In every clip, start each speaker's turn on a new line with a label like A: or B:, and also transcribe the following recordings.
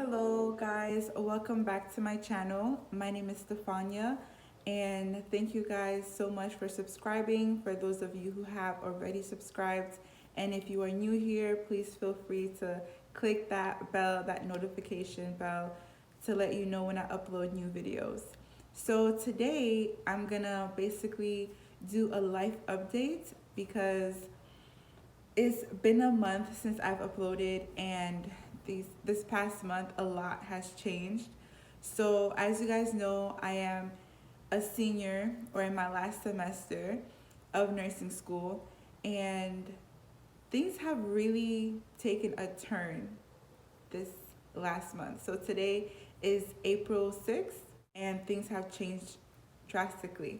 A: Hello guys, welcome back to my channel. My name is Stefania and thank you guys so much for subscribing, for those of you who have already subscribed. And if you are new here, please feel free to click that bell, that notification bell, to let you know when I upload new videos. So today I'm gonna basically do a life update because it's been a month since I've uploaded, and this past month a lot has changed. So as you guys know, I am a senior, or in my last semester of nursing school, and things have really taken a turn this last month. So today is April 6th and things have changed drastically.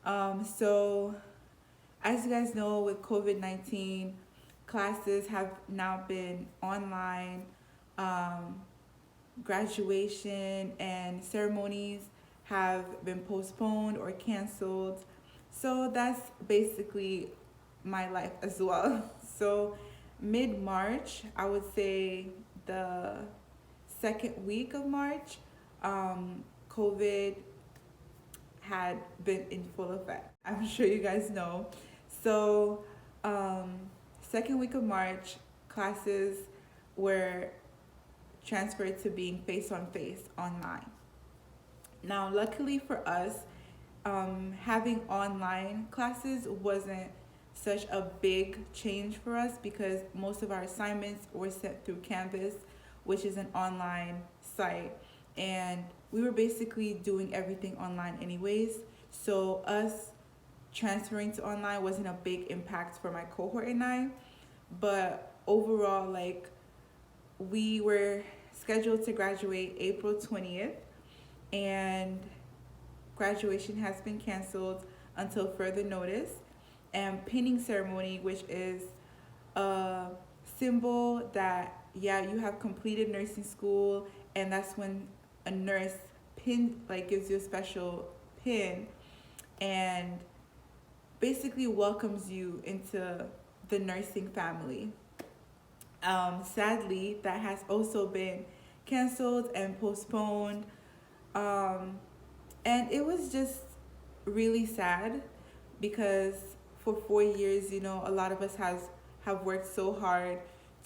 A: So as you guys know, with COVID-19, classes have now been online. Um, Graduation and ceremonies have been postponed or canceled. So that's basically my life as well. So mid March, I would say the second week of March, COVID had been in full effect. I'm sure you guys know. So, um, second week of March, classes were transferred to being face on face online. Now, luckily for us, having online classes wasn't such a big change for us because most of our assignments were sent through Canvas, which is an online site, and we were basically doing everything online anyways. So us transferring to online wasn't a big impact for my cohort and I, but overall, like, we were scheduled to graduate April 20th, and graduation has been canceled until further notice. And pinning ceremony, which is a symbol that, yeah, you have completed nursing school, and that's when a nurse pin, like, gives you a special pin and basically welcomes you into the nursing family. Sadly, that has also been canceled and postponed. Um, and it was just really sad because for 4 years, a lot of us have worked so hard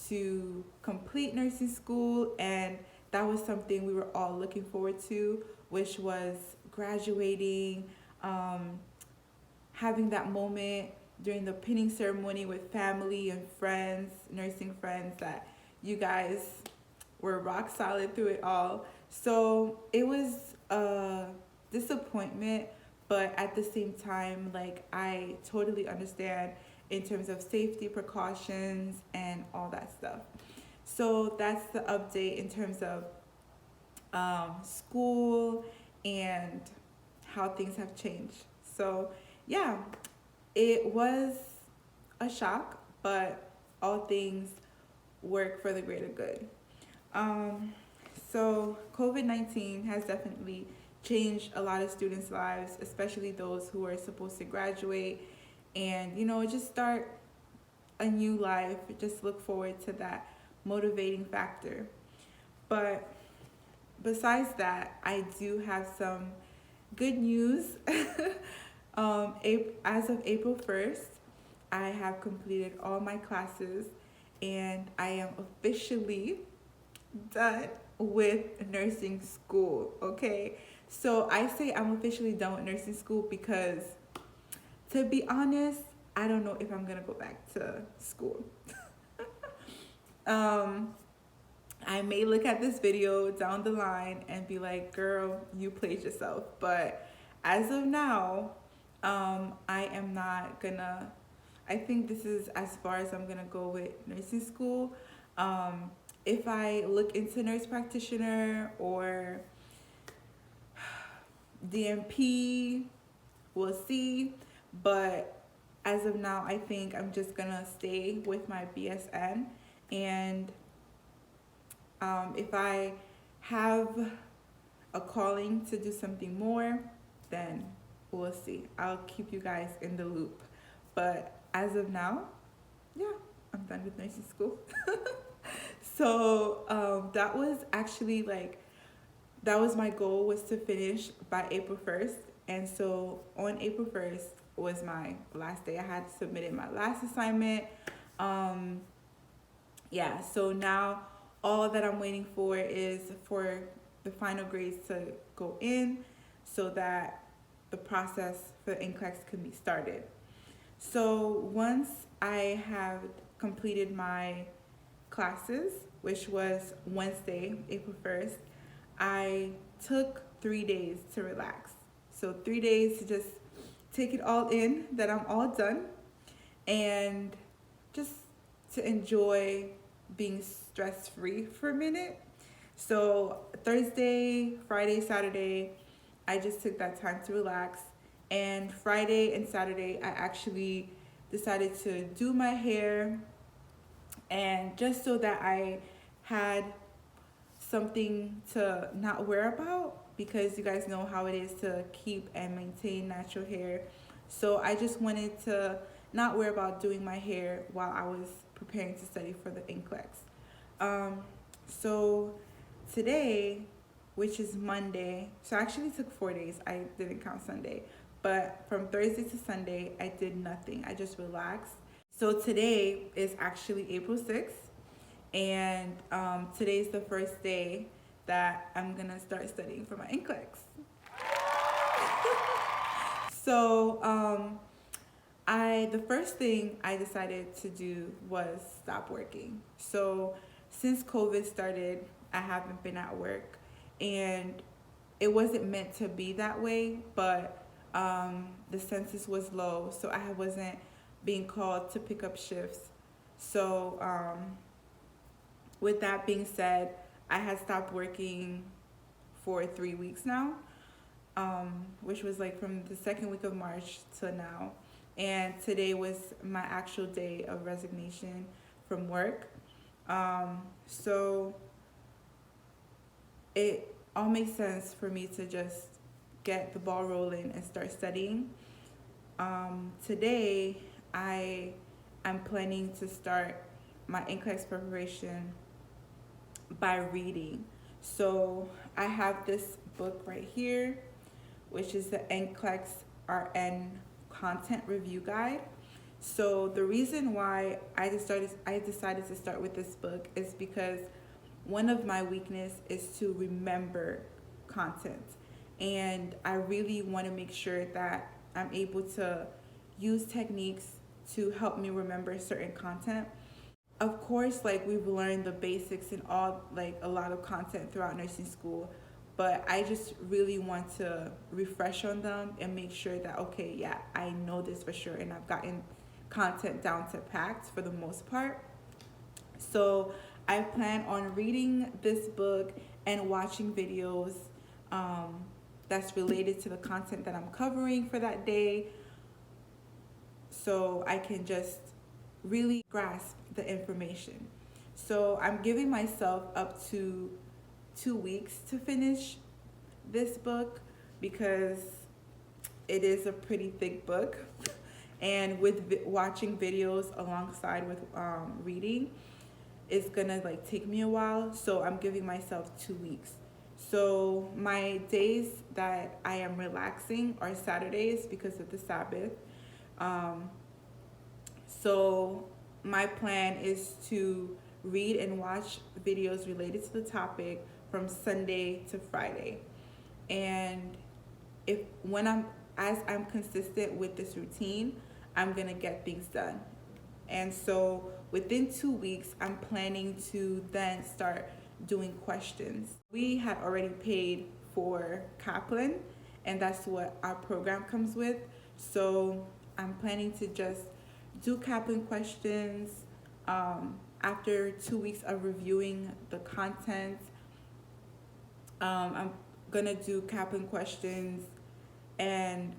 A: to complete nursing school, and that was something we were all looking forward to, which was graduating, um, having that moment during the pinning ceremony with family and friends, nursing friends, that you guys were rock solid through it all. So it was a disappointment, but at the same time, like, I totally understand in terms of safety precautions and all that stuff. So that's the update in terms of school and how things have changed. So yeah, it was a shock, but all things work for the greater good. Um, so COVID-19 has definitely changed a lot of students' lives, especially those who are supposed to graduate and, just start a new life. Just look forward to that motivating factor. But besides that, I do have some good news. As of April 1st, I have completed all my classes and I am officially done with nursing school, okay? So I say I'm officially done with nursing school because, to be honest, I don't know if I'm gonna go back to school. um, I may look at this video down the line and be like, girl, you played yourself. But as of now, I am not gonna, I think this is as far as I'm gonna go with nursing school. If I look into nurse practitioner or DMP, we'll see. But as of now, I think I'm just gonna stay with my BSN. And if I have a calling to do something more, then we'll see. I'll keep you guys in the loop. But as of now, yeah, I'm done with nursing school. So that was actually like, that was my goal, was to finish by April 1st. And so on April 1st was my last day. I had submitted my last assignment. Um, yeah, so now all that I'm waiting for is for the final grades to go in so that the process for NCLEX can be started. So once I have completed my classes, which was Wednesday, April 1st, I took 3 days to relax. So 3 days to just take it all in, that I'm all done, and just to enjoy being stress free for a minute. So Thursday, Friday, Saturday, I just took that time to relax. And Friday and Saturday, I actually decided to do my hair, and just so that I had something to not worry about, because you guys know how it is to keep and maintain natural hair. So I just wanted to not worry about doing my hair while I was preparing to study for the NCLEX. So today, which is Monday, so I actually took 4 days. I didn't count Sunday. But from Thursday to Sunday, I did nothing. I just relaxed. So today is actually April 6th. And today's the first day that I'm going to start studying for my NCLEX. So the first thing I decided to do was stop working. So since COVID started, I haven't been at work, and it wasn't meant to be that way, but the census was low, so I wasn't being called to pick up shifts. So with that being said, I had stopped working for 3 weeks now, which was like from the second week of March to now. And today was my actual day of resignation from work. So it all makes sense for me to just get the ball rolling and start studying. Today, I'm planning to start my NCLEX preparation by reading. So I have this book right here, which is the NCLEX RN Content Review Guide. So the reason why I decided to start with this book is because one of my weakness is to remember content. And I really want to make sure that I'm able to use techniques to help me remember certain content. Of course, like, we've learned the basics and all, like, a lot of content throughout nursing school, but I just really want to refresh on them and make sure that, okay, yeah, I know this for sure, and I've gotten content down to packed for the most part. So I plan on reading this book and watching videos that's related to the content that I'm covering for that day, so I can just really grasp the information. So I'm giving myself up to 2 weeks to finish this book, because it is a pretty thick book. And with watching videos alongside with reading, it's gonna like take me a while. So I'm giving myself 2 weeks. So my days that I am relaxing are Saturdays because of the Sabbath. So my plan is to read and watch videos related to the topic from Sunday to Friday. And as I'm consistent with this routine, I'm gonna get things done. And so within 2 weeks, I'm planning to then start doing questions. We had already paid for Kaplan, and that's what our program comes with. So I'm planning to just do Kaplan questions. After 2 weeks of reviewing the content, I'm gonna do Kaplan questions and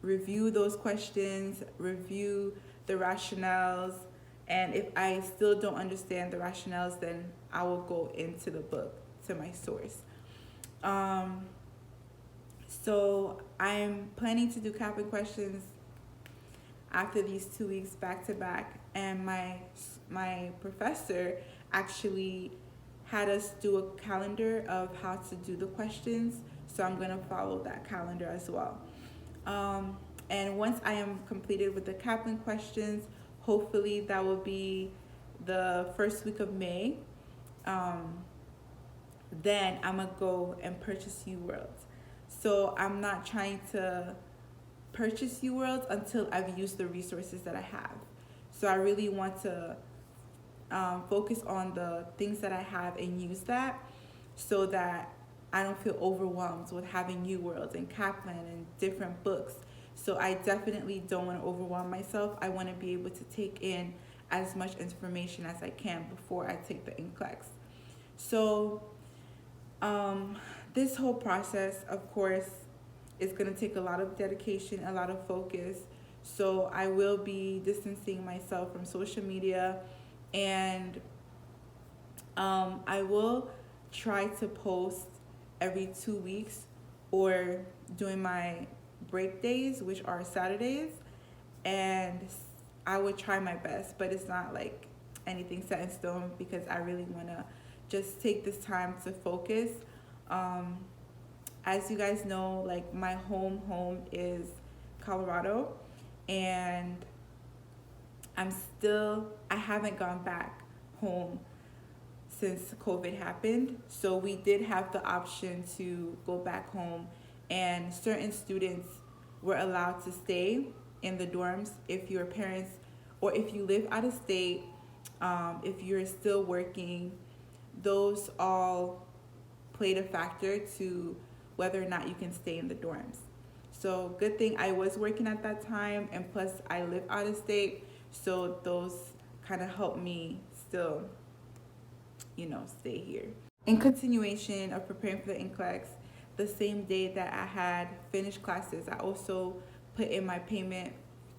A: review those questions, review the rationales, and if I still don't understand the rationales, then I will go into the book to my source. So I'm planning to do Kaplan questions after these 2 weeks back to back, and my professor actually had us do a calendar of how to do the questions. So I'm going to follow that calendar as well. Um, and once I am completed with the Kaplan questions, hopefully that will be the first week of May. Um, then I'm going to go and purchase UWorlds. So I'm not trying to purchase UWorlds until I've used the resources that I have. So I really want to focus on the things that I have and use that, so that I don't feel overwhelmed with having UWorlds and Kaplan and different books. So I definitely don't want to overwhelm myself. I want to be able to take in as much information as I can before I take the NCLEX. So this whole process, of course, is going to take a lot of dedication, a lot of focus. So I will be distancing myself from social media, and I will try to post every 2 weeks, or during my break days, which are Saturdays, and I would try my best, but it's not like anything set in stone, because I really want to just take this time to focus. As you guys know, like, my home is Colorado, and I haven't gone back home since COVID happened. So we did have the option to go back home, and certain students were allowed to stay in the dorms if your parents, or if you live out of state, if you're still working. Those all played a factor to whether or not you can stay in the dorms. So good thing I was working at that time, and plus I live out of state, so those kind of helped me still, stay here. In continuation of preparing for the NCLEX, the same day that I had finished classes, I also put in my payment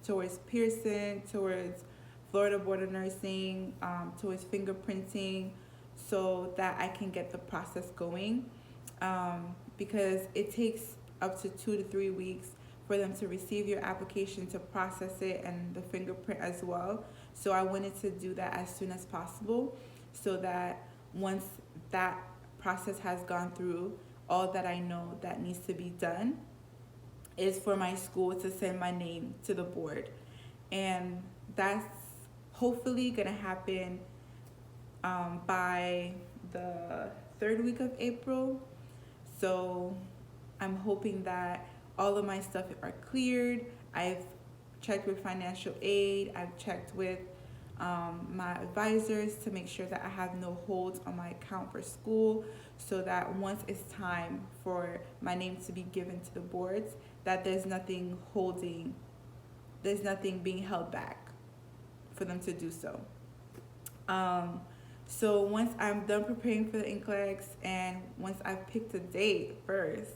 A: towards Pearson, towards Florida Board of Nursing, towards fingerprinting, so that I can get the process going, because it takes up to 2 to 3 weeks for them to receive your application, to process it, and the fingerprint as well. So I wanted to do that as soon as possible, so that once that process has gone through, all that I know that needs to be done is for my school to send my name to the board. And that's hopefully going to happen by the 3rd week of April. So I'm hoping that all of my stuff are cleared. I've checked with financial aid. I've checked with my advisors to make sure that I have no holds on my account for school, so that once it's time for my name to be given to the boards, that there's nothing being held back for them to do so. So once I'm done preparing for the NCLEX, and once I've picked a date first,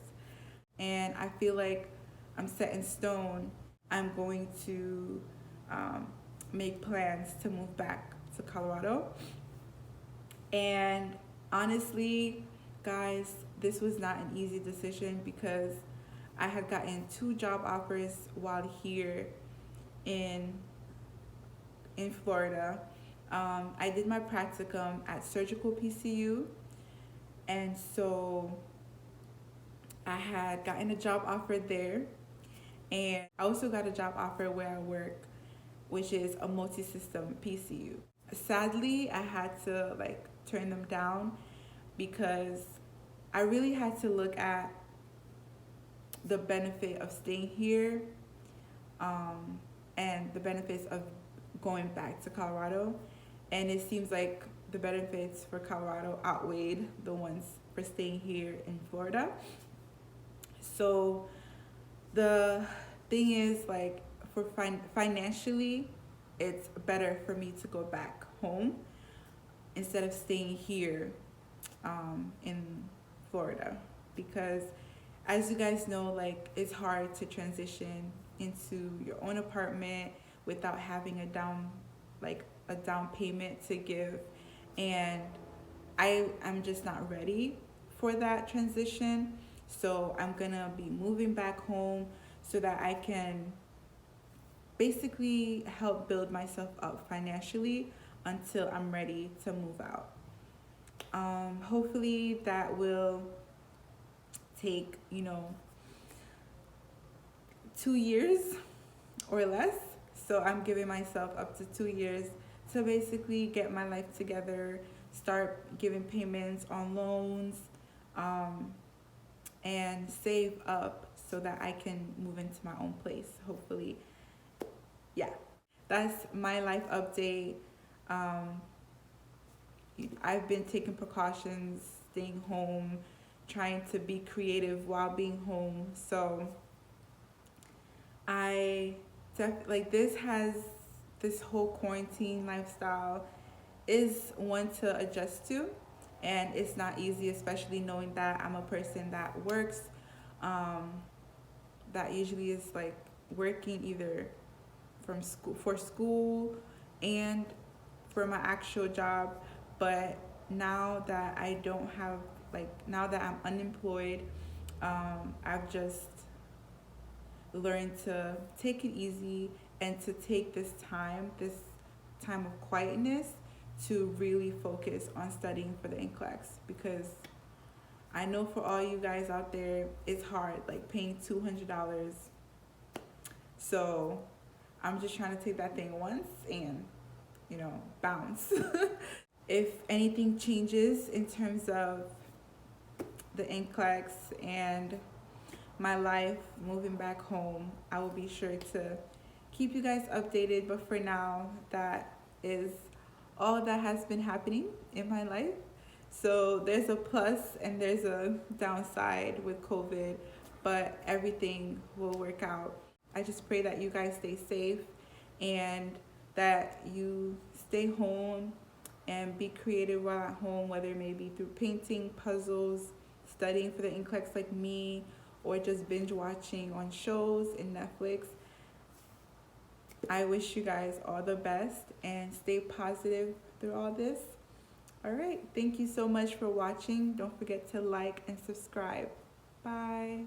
A: and I feel like I'm set in stone, I'm going to make plans to move back to Colorado. And honestly, guys, this was not an easy decision, because I had gotten 2 job offers while here in Florida. I did my practicum at Surgical PCU, and so I had gotten a job offer there, and I also got a job offer where I work, which is a multi-system PCU. Sadly, I had to turn them down, because I really had to look at the benefit of staying here, and the benefits of going back to Colorado. And it seems like the benefits for Colorado outweighed the ones for staying here in Florida. So the thing is, for financially, it's better for me to go back home instead of staying here in Florida, because as you guys know, it's hard to transition into your own apartment without having a down payment to give, and I'm just not ready for that transition. So I'm gonna be moving back home so that I can basically help build myself up financially until I'm ready to move out. Hopefully that will take, 2 years or less. So I'm giving myself up to 2 years to basically get my life together, start giving payments on loans, um, and save up so that I can move into my own place, hopefully. Yeah, that's my life update. Um, I've been taking precautions, staying home, trying to be creative while being home. So I like this whole quarantine lifestyle is one to adjust to, and it's not easy, especially knowing that I'm a person that works, um, that usually is like working either from school and for my actual job. But now that I don't have, like, now that I'm unemployed, I've just learned to take it easy and to take this time of quietness to really focus on studying for the NCLEX, because I know for all you guys out there, it's hard, like paying $200. So I'm just trying to take that thing once and, bounce. If anything changes in terms of the NCLEX and my life moving back home, I will be sure to keep you guys updated. But for now, that is all that has been happening in my life. So there's a plus and there's a downside with COVID, but everything will work out. I just pray that you guys stay safe and that you stay home and be creative while at home, whether it may be through painting, puzzles, studying for the NCLEX like me, or just binge watching on shows in Netflix. I wish you guys all the best and stay positive through all this. All right. Thank you so much for watching. Don't forget to like and subscribe. Bye.